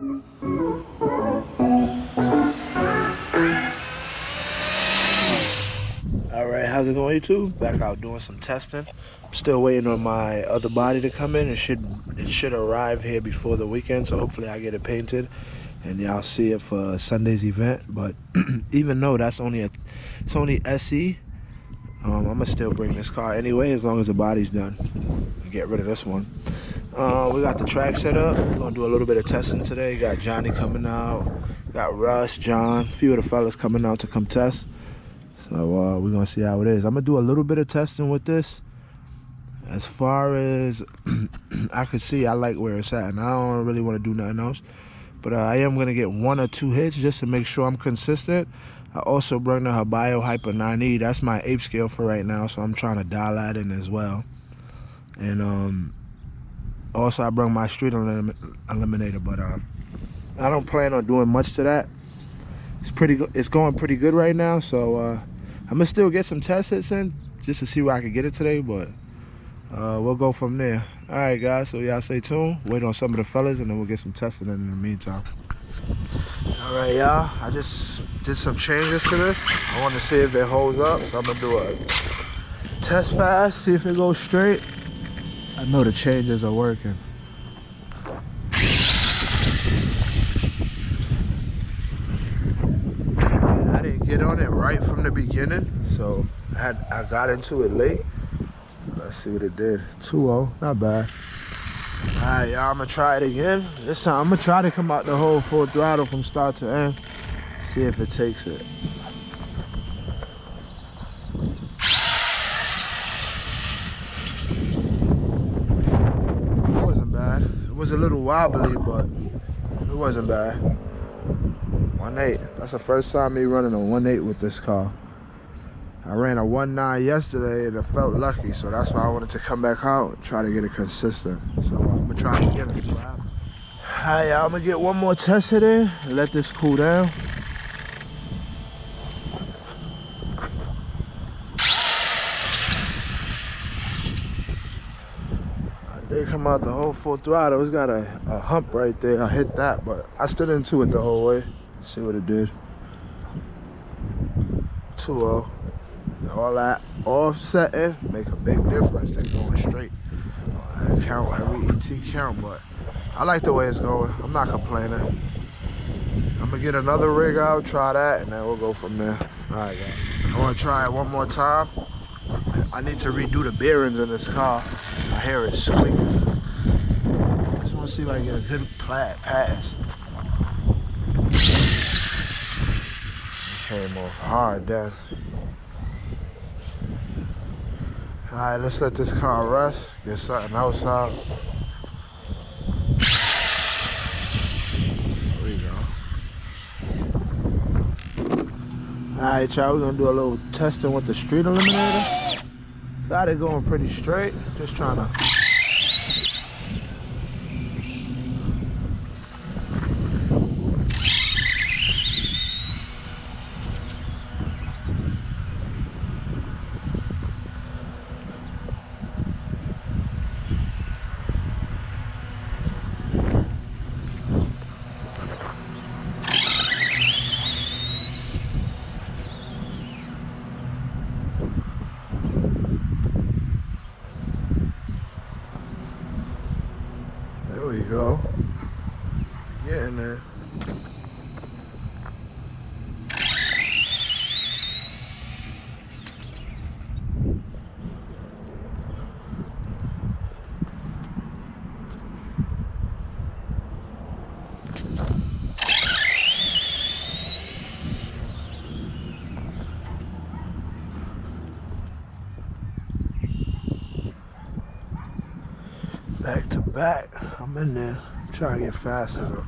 Alright, how's it going, YouTube? Back out doing some testing. I'm still waiting on my other body to come in. It should arrive here before the weekend, so hopefully I get it painted and y'all see it for Sunday's event. But even though it's only SE, I'm gonna still bring this car anyway as long as the body's done and get rid of this one. We got the track set up. We're gonna do a little bit of testing today. Got Johnny coming out, got Russ, John, a few of the fellas coming out to come test. So we're gonna see how it is. I'm gonna do a little bit of testing with this. As far as I can see, I like where it's at, and I don't really want to do nothing else. But I am gonna get 1 or 2 hits just to make sure I'm consistent. I also brought the Habayo Hyper 9E. That's my ape scale for right now, so I'm trying to dial that in as well. And also I brought my street eliminator, but I don't plan on doing much to that. It's pretty good. It's going pretty good right now, so I'm gonna still get some test hits in just to see where I can get it today, but we'll go from there. All right, guys, so y'all stay tuned. Wait on some of the fellas, and then we'll get some testing in the meantime. All right, y'all, I just did some changes to this. I want to see if it holds up, so I'm gonna do a test pass, see if it goes straight. I know the changes are working. I didn't get on it right from the beginning, so I got into it late. Let's see what it did. 2-0, not bad. Alright, y'all, I'm gonna try it again. This time I'm gonna try to come out the whole full throttle from start to end. See if it takes it. It wasn't bad. It was a little wobbly, but it wasn't bad. 1.8. That's the first time me running a 1.8 with this car. I ran a 1.9 yesterday and it felt lucky, so that's why I wanted to come back out and try to get it consistent. So I'm gonna try it again and see what happens. Alright, y'all, I'm gonna get one more test hit in and let this cool down. I did come out the whole full throttle. It's got a hump right there. I hit that, but I stood into it the whole way. See what it did. 2-0. All that offsetting make a big difference than going straight. I count every ET count, but I like the way it's going. I'm not complaining. I'm gonna get another rig out, try that, and then we'll go from there. All right, guys. I want to try it one more time. I need to redo the bearings in this car. I hear it squeaking. Just want to see if I can get a good pass. It came off hard then. Alright, let's let this car rest, get something else out. There we go. Alright, y'all, we're gonna do a little testing with the street eliminator. Got it going pretty straight, just trying to. There we go. Getting there. Back to back. I'm in there. Trying to get faster though.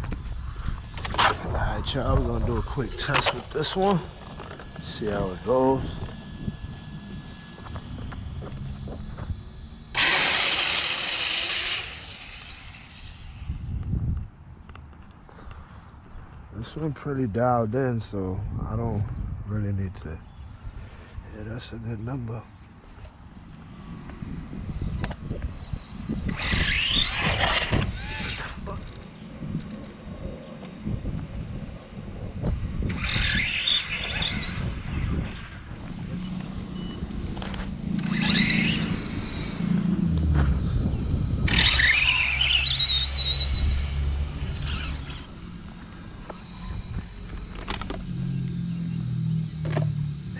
Alright, y'all, we're gonna do a quick test with this one. See how it goes. This one pretty dialed in, so I don't really need to. Yeah, that's a good number.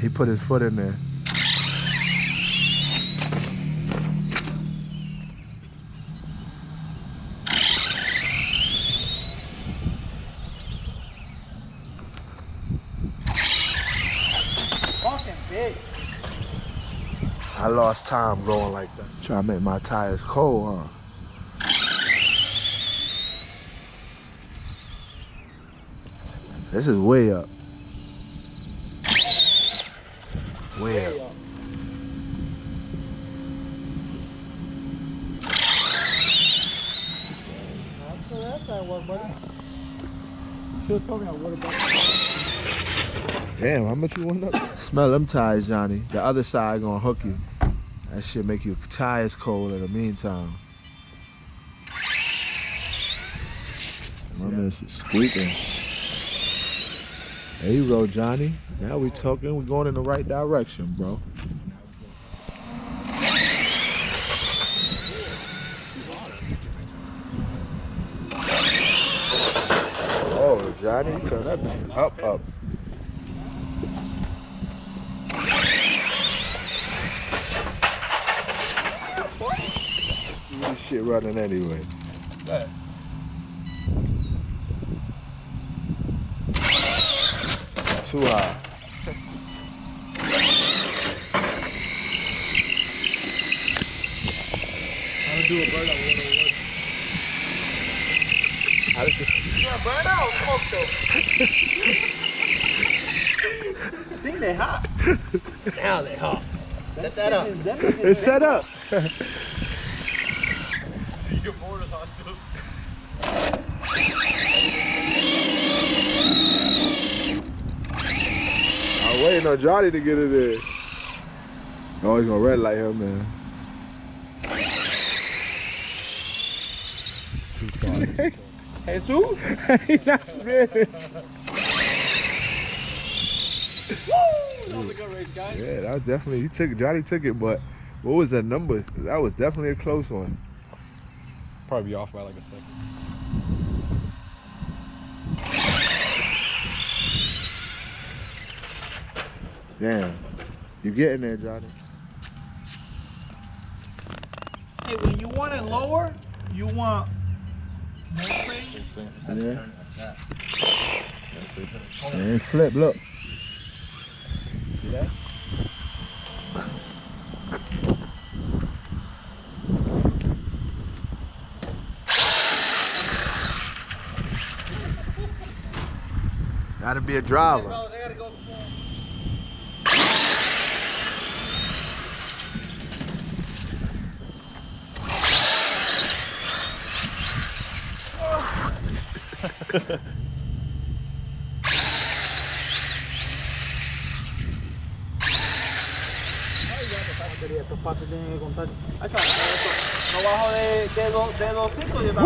He put his foot in there. Fucking bitch. I lost time going like that. Trying to make my tires cold, huh? This is way up. Way up. That's that work, buddy. Should have told me I would have. Damn, how much you want up? Smell them tires, Johnny. The other side gonna hook you. That shit make your tires cold in the meantime. My man's squeaking. There you go, Johnny. Now we talking. We're going in the right direction, bro. Oh, Johnny, turn that thing up. This shit running anyway. Too high. How to do a burnout 101. How did you... Yeah, burnout smoke though. I think they hot. Now they hot. Set that up. It's set up. See, your board is hot too. I'm waiting on Johnny to get in there. Oh, he's gonna red light him, man. Too far. Jesus? He's not spinning. That was a good race, guys. Yeah, that was definitely, Johnny took it, but what was that number? That was definitely a close one. Probably be off by like a second. Damn. You getting there, Johnny? Hey, when you want it lower, you want more plate. Yeah. And flip, look. See that? Gotta be a driver. They gotta go before. Estos pasos tienen que contar. Ahí está, no bajo de 200 y está.